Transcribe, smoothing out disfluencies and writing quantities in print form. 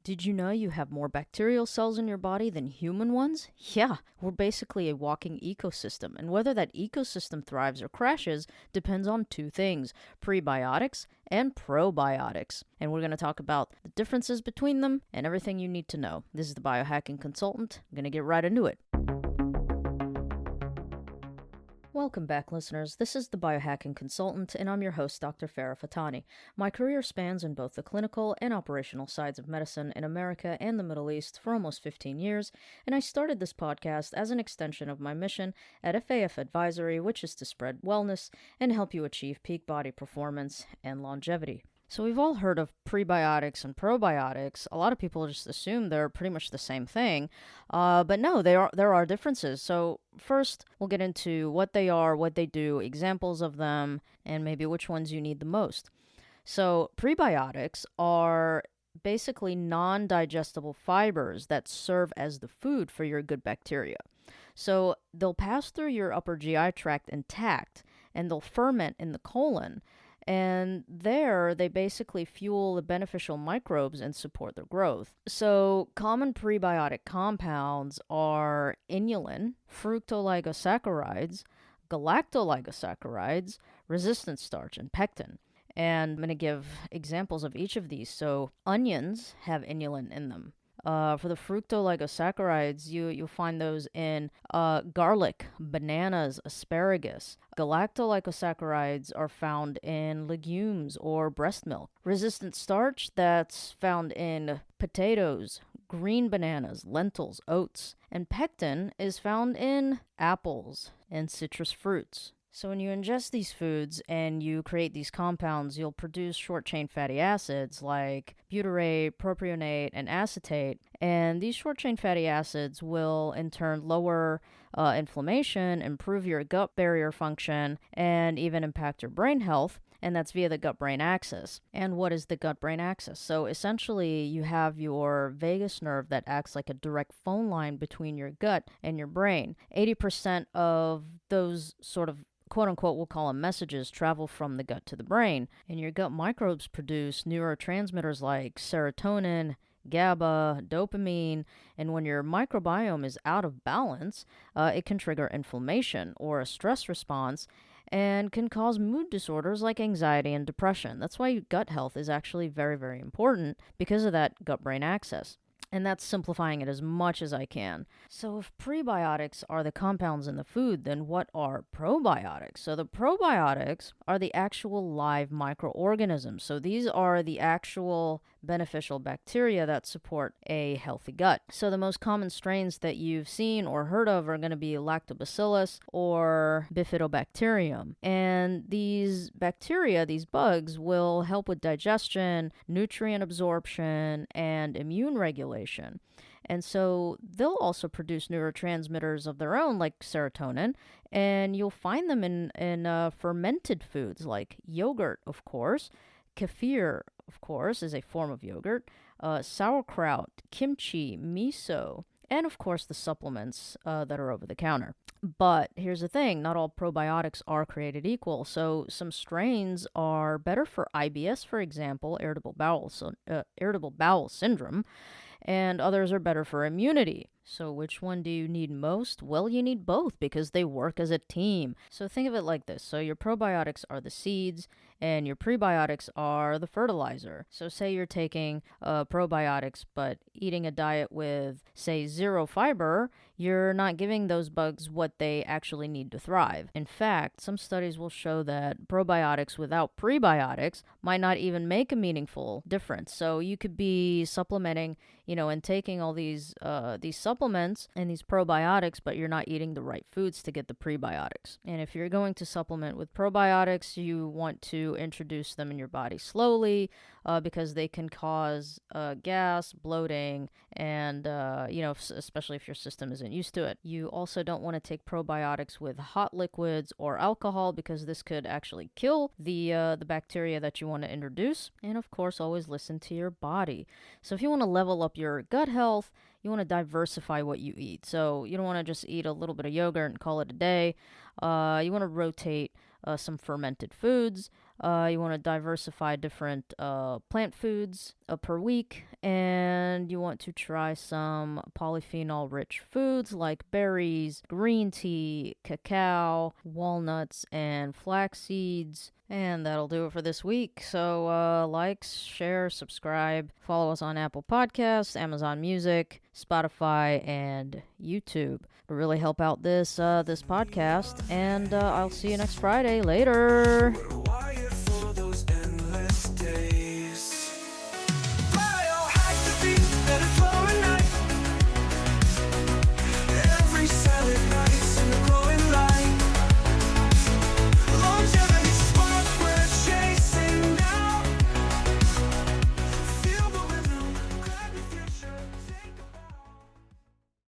Did you know you have more bacterial cells in your body than human ones? Yeah, we're basically a walking ecosystem, and whether that ecosystem thrives or crashes depends on two things: prebiotics and probiotics. And we're going to talk about the differences between them and everything you need to know. This is the Biohacking Consultant. I'm going to get right into it. Welcome back, listeners. This is the Biohacking Consultant, and I'm your host, Dr. Farah Fatani. My career spans in both the clinical and operational sides of medicine in America and the Middle East for almost 15 years, and I started this podcast as an extension of my mission at FAF Advisory, which is to spread wellness and help you achieve peak body performance and longevity. So we've all heard of prebiotics and probiotics. A lot of people just assume they're pretty much the same thing, but no, there are differences. So first, we'll get into what they are, what they do, examples of them, and maybe which ones you need the most. So prebiotics are basically non-digestible fibers that serve as the food for your good bacteria. So they'll pass through your upper GI tract intact, and they'll ferment in the colon. And there, they basically fuel the beneficial microbes and support their growth. So common prebiotic compounds are inulin, fructooligosaccharides, galactoligosaccharides, resistant starch, and pectin. And I'm going to give examples of each of these. So onions have inulin in them. For the fructooligosaccharides, you'll find those in garlic, bananas, asparagus. Galactoligosaccharides are found in legumes or breast milk. Resistant starch, that's found in potatoes, green bananas, lentils, oats. And pectin is found in apples and citrus fruits. So when you ingest these foods and you create these compounds, you'll produce short-chain fatty acids like butyrate, propionate, and acetate. And these short-chain fatty acids will in turn lower inflammation, improve your gut barrier function, and even impact your brain health. And that's via the gut-brain axis. And what is the gut-brain axis? So essentially, you have your vagus nerve that acts like a direct phone line between your gut and your brain. 80% of those sort of quote-unquote, we'll call them messages, travel from the gut to the brain. And your gut microbes produce neurotransmitters like serotonin, GABA, dopamine, and when your microbiome is out of balance, it can trigger inflammation or a stress response and can cause mood disorders like anxiety and depression. That's why gut health is actually very, very important because of that gut-brain axis. And that's simplifying it as much as I can. So if prebiotics are the compounds in the food, then what are probiotics? So the probiotics are the actual live microorganisms. So these are the actual beneficial bacteria that support a healthy gut. So the most common strains that you've seen or heard of are going to be lactobacillus or bifidobacterium. And these bacteria, these bugs, will help with digestion, nutrient absorption, and immune regulation. And so they'll also produce neurotransmitters of their own, like serotonin, and you'll find them in fermented foods like yogurt, of course. Kefir, of course, is a form of yogurt. Sauerkraut, kimchi, miso, and of course the supplements that are over the counter. But here's the thing, not all probiotics are created equal. So some strains are better for IBS, for example, irritable bowel syndrome, and others are better for immunity. So which one do you need most? Well, you need both because they work as a team. So think of it like this. So your probiotics are the seeds and your prebiotics are the fertilizer. So say you're taking probiotics but eating a diet with, say, zero fiber, you're not giving those bugs what they actually need to thrive. In fact, some studies will show that probiotics without prebiotics might not even make a meaningful difference. So you could be supplementing, and taking all these supplements and these probiotics, but you're not eating the right foods to get the prebiotics. And if you're going to supplement with probiotics, you want to introduce them in your body slowly because they can cause gas, bloating, and, especially if your system isn't used to it. You also don't want to take probiotics with hot liquids or alcohol because this could actually kill the bacteria that you want to introduce. And of course, always listen to your body. So if you want to level up your gut health, you want to diversify what you eat. So you don't want to just eat a little bit of yogurt and call it a day. You want to rotate some fermented foods. You want to diversify different plant foods per week, and you want to try some polyphenol-rich foods like berries, green tea, cacao, walnuts, and flax seeds. And that'll do it for this week. So, like, share, subscribe, follow us on Apple Podcasts, Amazon Music, Spotify, and YouTube. It'll really help out this podcast. And I'll see you next Friday. Later.